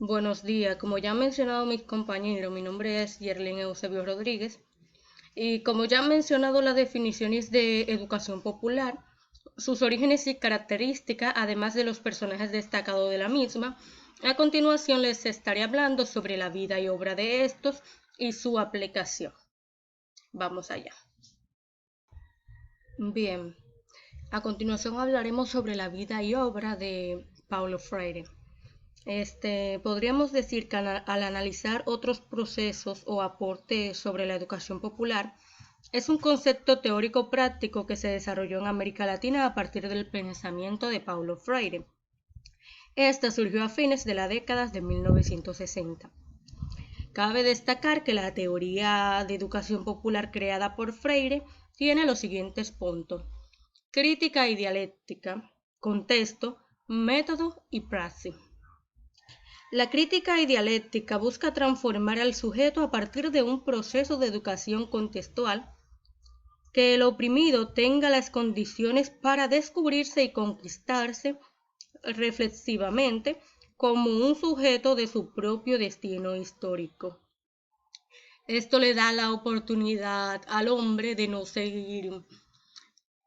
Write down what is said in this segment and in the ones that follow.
Buenos días, como ya han mencionado mis compañeros, mi nombre es Yerlin Eusebio Rodríguez y como ya han mencionado las definiciones de educación popular, sus orígenes y características, además de los personajes destacados de la misma, a continuación les estaré hablando sobre la vida y obra de estos y su aplicación. Vamos allá. Bien, a continuación hablaremos sobre la vida y obra de Paulo Freire. Podríamos decir que al analizar otros procesos o aportes sobre la educación popular, es un concepto teórico práctico que se desarrolló en América Latina a partir del pensamiento de Paulo Freire. Esta surgió a fines de la década de 1960. Cabe destacar que la teoría de educación popular creada por Freire tiene los siguientes puntos: crítica y dialéctica, contexto, método y praxis. La crítica y dialéctica busca transformar al sujeto a partir de un proceso de educación contextual, que el oprimido tenga las condiciones para descubrirse y conquistarse reflexivamente como un sujeto de su propio destino histórico. Esto le da la oportunidad al hombre de no seguir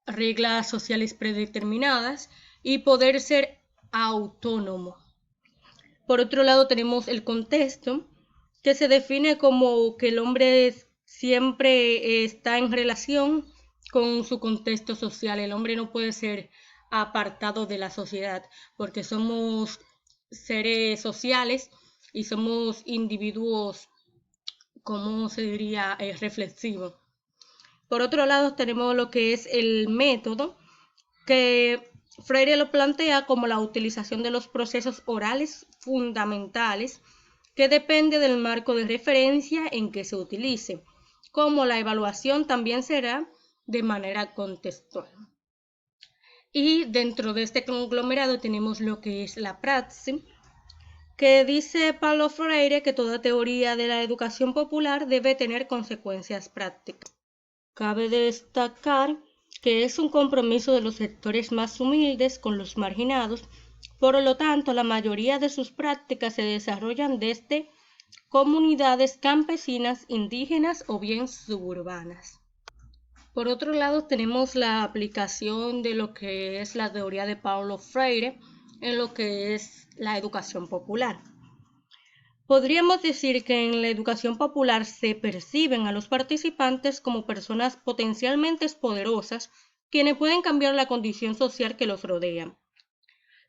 reglas sociales predeterminadas y poder ser autónomo. Por otro lado, tenemos el contexto, que se define como que el hombre siempre está en relación con su contexto social. El hombre no puede ser apartado de la sociedad, porque somos seres sociales y somos individuos, ¿cómo se diría?, reflexivos. Por otro lado, tenemos lo que es el método, que Freire lo plantea como la utilización de los procesos orales fundamentales, que depende del marco de referencia en que se utilice, como la evaluación también será de manera contextual. Y dentro de este conglomerado tenemos lo que es la praxis, que dice Paulo Freire que toda teoría de la educación popular debe tener consecuencias prácticas. Cabe destacar que es un compromiso de los sectores más humildes con los marginados, por lo tanto la mayoría de sus prácticas se desarrollan desde comunidades campesinas, indígenas o bien suburbanas. Por otro lado, tenemos la aplicación de lo que es la teoría de Paulo Freire en lo que es la educación popular. Podríamos decir que en la educación popular se perciben a los participantes como personas potencialmente poderosas, quienes pueden cambiar la condición social que los rodea.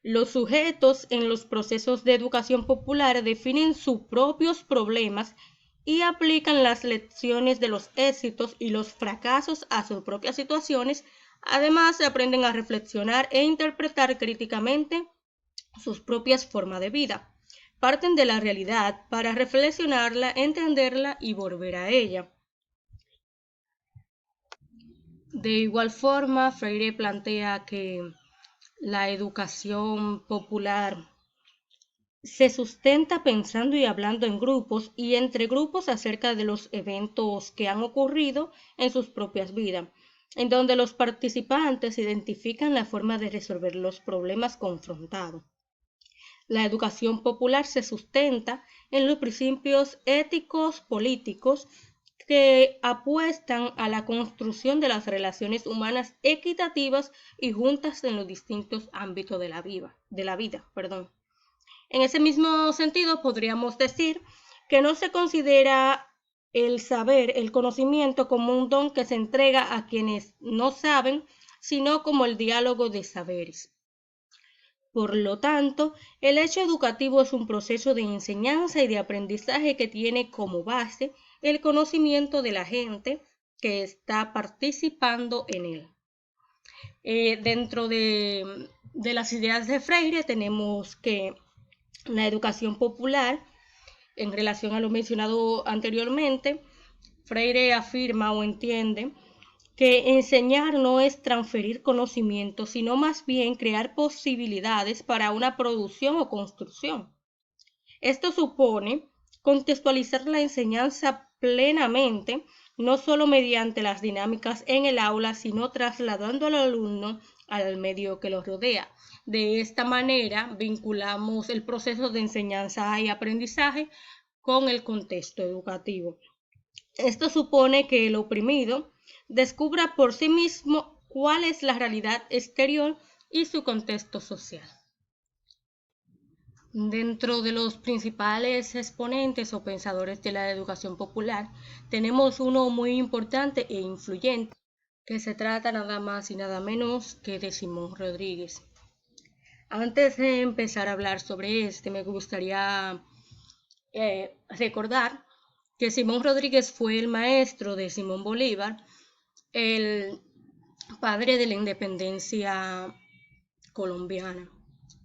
Los sujetos en los procesos de educación popular definen sus propios problemas y aplican las lecciones de los éxitos y los fracasos a sus propias situaciones. Además, aprenden a reflexionar e interpretar críticamente sus propias formas de vida. Parten de la realidad para reflexionarla, entenderla y volver a ella. De igual forma, Freire plantea que la educación popular se sustenta pensando y hablando en grupos y entre grupos acerca de los eventos que han ocurrido en sus propias vidas, en donde los participantes identifican la forma de resolver los problemas confrontados. La educación popular se sustenta en los principios éticos políticos que apuestan a la construcción de las relaciones humanas equitativas y juntas en los distintos ámbitos de la vida. En ese mismo sentido, podríamos decir que no se considera el saber, el conocimiento, como un don que se entrega a quienes no saben, sino como el diálogo de saberes. Por lo tanto, el hecho educativo es un proceso de enseñanza y de aprendizaje que tiene como base el conocimiento de la gente que está participando en él. Dentro de las ideas de Freire tenemos que la educación popular, en relación a lo mencionado anteriormente, Freire afirma o entiende que enseñar no es transferir conocimiento, sino más bien crear posibilidades para una producción o construcción. Esto supone contextualizar la enseñanza plenamente, no solo mediante las dinámicas en el aula, sino trasladando al alumno al medio que los rodea. De esta manera vinculamos el proceso de enseñanza y aprendizaje con el contexto educativo. Esto supone que el oprimido descubra por sí mismo cuál es la realidad exterior y su contexto social. Dentro de los principales exponentes o pensadores de la educación popular, tenemos uno muy importante e influyente, que se trata nada más y nada menos que de Simón Rodríguez. Antes de empezar a hablar sobre este, me gustaría recordar que Simón Rodríguez fue el maestro de Simón Bolívar, el padre de la independencia colombiana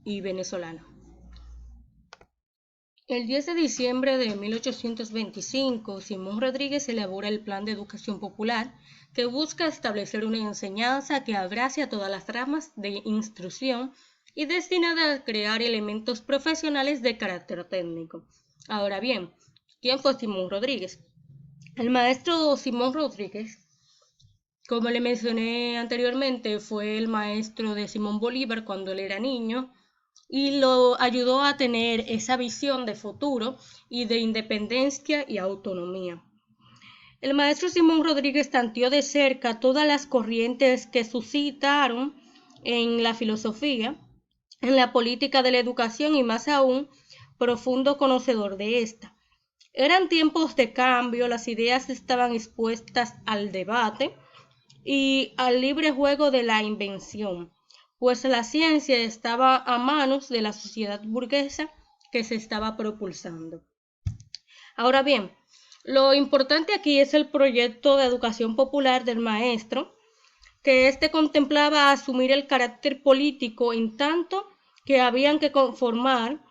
y venezolana. El 10 de diciembre de 1825, Simón Rodríguez elabora el Plan de Educación Popular, que busca establecer una enseñanza que abrace a todas las ramas de instrucción y destinada a crear elementos profesionales de carácter técnico. Ahora bien, ¿quién fue Simón Rodríguez? El maestro Simón Rodríguez, como le mencioné anteriormente, fue el maestro de Simón Bolívar cuando él era niño y lo ayudó a tener esa visión de futuro y de independencia y autonomía. El maestro Simón Rodríguez tanteó de cerca todas las corrientes que suscitaron en la filosofía, en la política de la educación y más aún, profundo conocedor de esta. Eran tiempos de cambio, las ideas estaban expuestas al debate y al libre juego de la invención, pues la ciencia estaba a manos de la sociedad burguesa que se estaba propulsando. Ahora bien, lo importante aquí es el proyecto de educación popular del maestro, que éste contemplaba asumir el carácter político en tanto que habían que conformar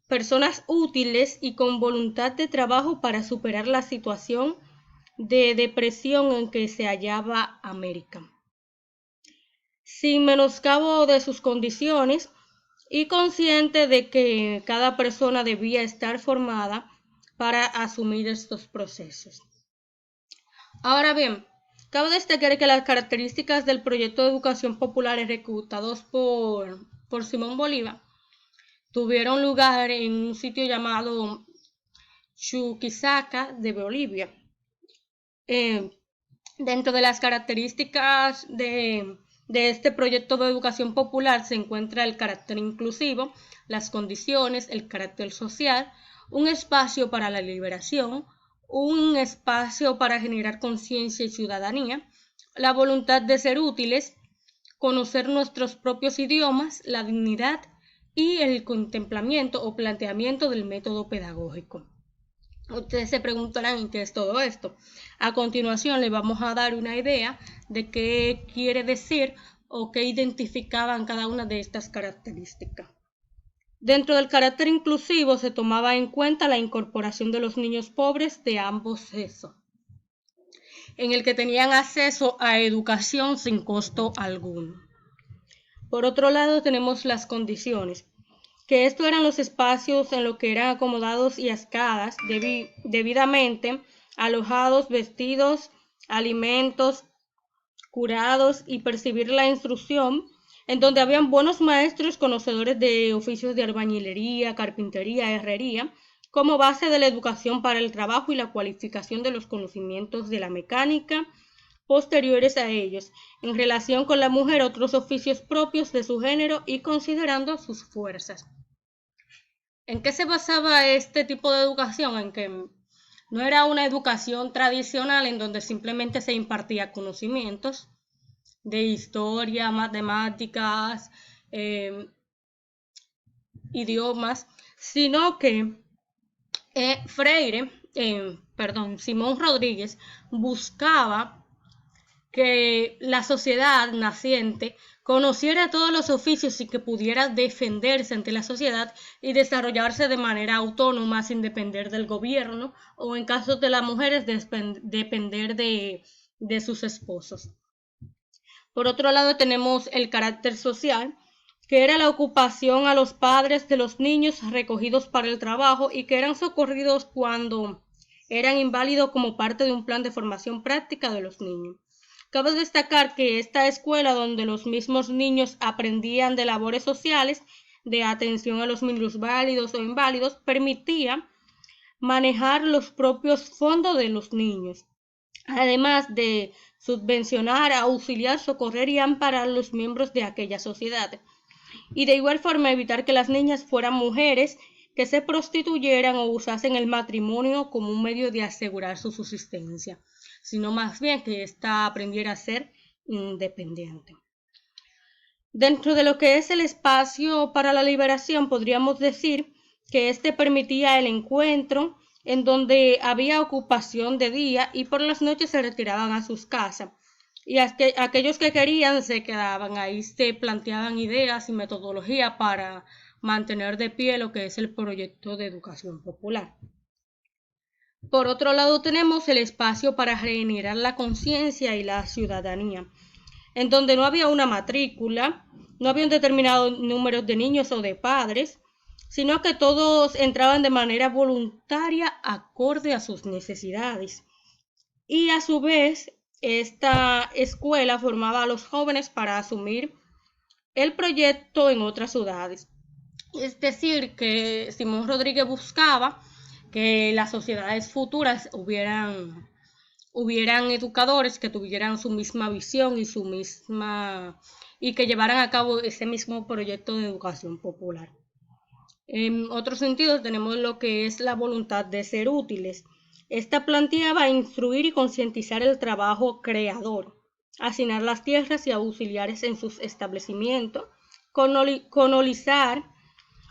personas útiles y con voluntad de trabajo para superar la situación de depresión en que se hallaba América, sin menoscabo de sus condiciones y consciente de que cada persona debía estar formada para asumir estos procesos. Ahora bien, cabe destacar que las características del proyecto de educación popular ejecutados por Simón Bolívar tuvieron lugar en un sitio llamado Chuquisaca de Bolivia. Dentro de las características de este proyecto de educación popular se encuentra el carácter inclusivo, las condiciones, el carácter social, un espacio para la liberación, un espacio para generar conciencia y ciudadanía, la voluntad de ser útiles, conocer nuestros propios idiomas, la dignidad y el contemplamiento o planteamiento del método pedagógico. Ustedes se preguntarán qué es todo esto. A continuación les vamos a dar una idea de qué quiere decir o qué identificaban cada una de estas características. Dentro del carácter inclusivo se tomaba en cuenta la incorporación de los niños pobres de ambos sexos, en el que tenían acceso a educación sin costo alguno. Por otro lado tenemos las condiciones, que estos eran los espacios en los que eran acomodados y ascadas, debidamente alojados, vestidos, alimentos, curados y percibir la instrucción, en donde habían buenos maestros conocedores de oficios de albañilería, carpintería, herrería, como base de la educación para el trabajo y la cualificación de los conocimientos de la mecánica posteriores a ellos, en relación con la mujer, otros oficios propios de su género y considerando sus fuerzas. ¿En qué se basaba este tipo de educación? En que no era una educación tradicional en donde simplemente se impartía conocimientos de historia, matemáticas, idiomas, sino que Simón Rodríguez buscaba que la sociedad naciente conociera todos los oficios y que pudiera defenderse ante la sociedad y desarrollarse de manera autónoma sin depender del gobierno o en caso de las mujeres depender de sus esposos. Por otro lado tenemos el carácter social, que era la ocupación a los padres de los niños recogidos para el trabajo y que eran socorridos cuando eran inválidos como parte de un plan de formación práctica de los niños. Cabe destacar que esta escuela, donde los mismos niños aprendían de labores sociales, de atención a los minusválidos o inválidos, permitía manejar los propios fondos de los niños, además de subvencionar, auxiliar, socorrer y amparar a los miembros de aquella sociedad. Y de igual forma evitar que las niñas fueran mujeres que se prostituyeran o usasen el matrimonio como un medio de asegurar su subsistencia, sino más bien que ésta aprendiera a ser independiente. Dentro de lo que es el espacio para la liberación, podríamos decir que este permitía el encuentro en donde había ocupación de día y por las noches se retiraban a sus casas. Y aquellos que querían se quedaban ahí, se planteaban ideas y metodologías para mantener de pie lo que es el proyecto de educación popular. Por otro lado, tenemos el espacio para generar la conciencia y la ciudadanía, en donde no había una matrícula, no había un determinado número de niños o de padres, sino que todos entraban de manera voluntaria acorde a sus necesidades. Y a su vez, esta escuela formaba a los jóvenes para asumir el proyecto en otras ciudades. Es decir, que Simón Rodríguez buscaba que las sociedades futuras hubieran educadores que tuvieran su misma visión y que llevaran a cabo ese mismo proyecto de educación popular. En otro sentido, tenemos lo que es la voluntad de ser útiles. Esta planteaba instruir y concientizar el trabajo creador, asignar las tierras y auxiliares en sus establecimientos, colonizar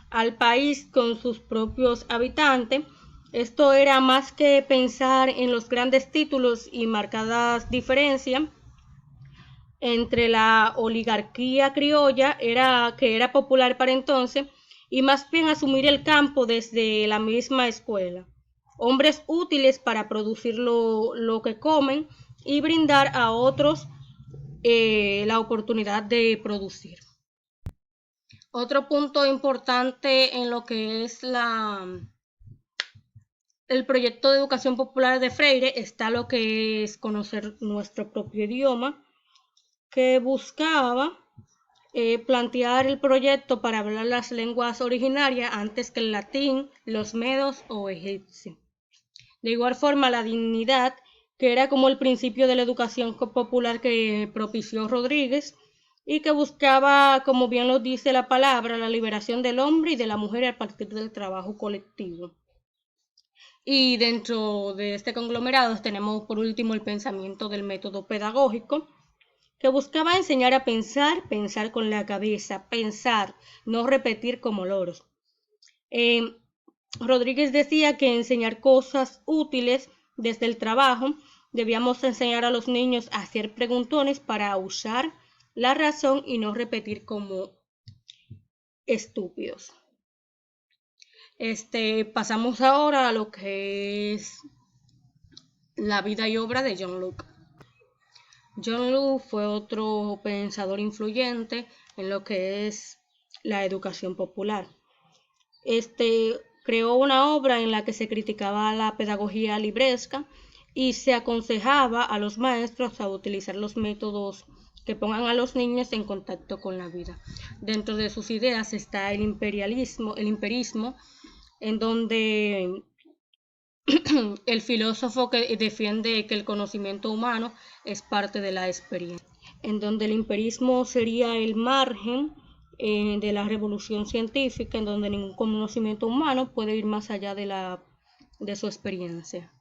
al país con sus propios habitantes. Esto era más que pensar en los grandes títulos y marcadas diferencias entre la oligarquía criolla, que era popular para entonces, y más bien asumir el campo desde la misma escuela. Hombres útiles para producir lo que comen y brindar a otros la oportunidad de producir. Otro punto importante en lo que es el proyecto de educación popular de Freire está lo que es conocer nuestro propio idioma, que buscaba plantear el proyecto para hablar las lenguas originarias antes que el latín, los medos o egipcio. De igual forma, la dignidad, que era como el principio de la educación popular que propició Rodríguez y que buscaba, como bien lo dice la palabra, la liberación del hombre y de la mujer a partir del trabajo colectivo. Y dentro de este conglomerado tenemos por último el pensamiento del método pedagógico, que buscaba enseñar a pensar, pensar con la cabeza, pensar, no repetir como loros. Rodríguez decía que enseñar cosas útiles desde el trabajo, debíamos enseñar a los niños a hacer preguntones para usar la razón y no repetir como estúpidos. Pasamos ahora a lo que es la vida y obra de John Locke. John Locke fue otro pensador influyente en lo que es la educación popular. Creó una obra en la que se criticaba la pedagogía libresca y se aconsejaba a los maestros a utilizar los métodos que pongan a los niños en contacto con la vida. Dentro de sus ideas está el imperismo, en donde el filósofo que defiende que el conocimiento humano es parte de la experiencia, en donde el imperismo sería el margen de la revolución científica, en donde ningún conocimiento humano puede ir más allá de su experiencia.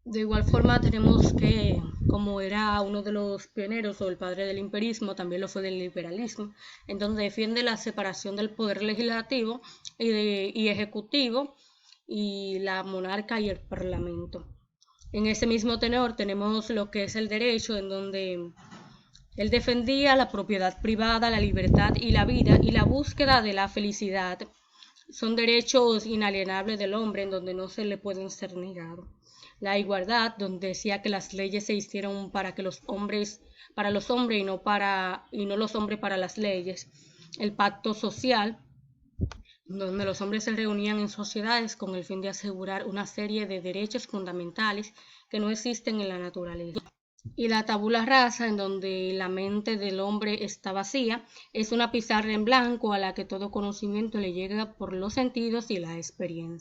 De igual forma tenemos que, como era uno de los pioneros o el padre del imperismo, también lo fue del liberalismo, en donde defiende la separación del poder legislativo y ejecutivo y la monarca y el parlamento. En ese mismo tenor tenemos lo que es el derecho, en donde él defendía la propiedad privada, la libertad y la vida y la búsqueda de la felicidad. Son derechos inalienables del hombre en donde no se le pueden ser negados. La igualdad, donde decía que las leyes se hicieron para los hombres y no los hombres para las leyes. El pacto social, donde los hombres se reunían en sociedades con el fin de asegurar una serie de derechos fundamentales que no existen en la naturaleza. Y la tabula rasa, en donde la mente del hombre está vacía, es una pizarra en blanco a la que todo conocimiento le llega por los sentidos y la experiencia.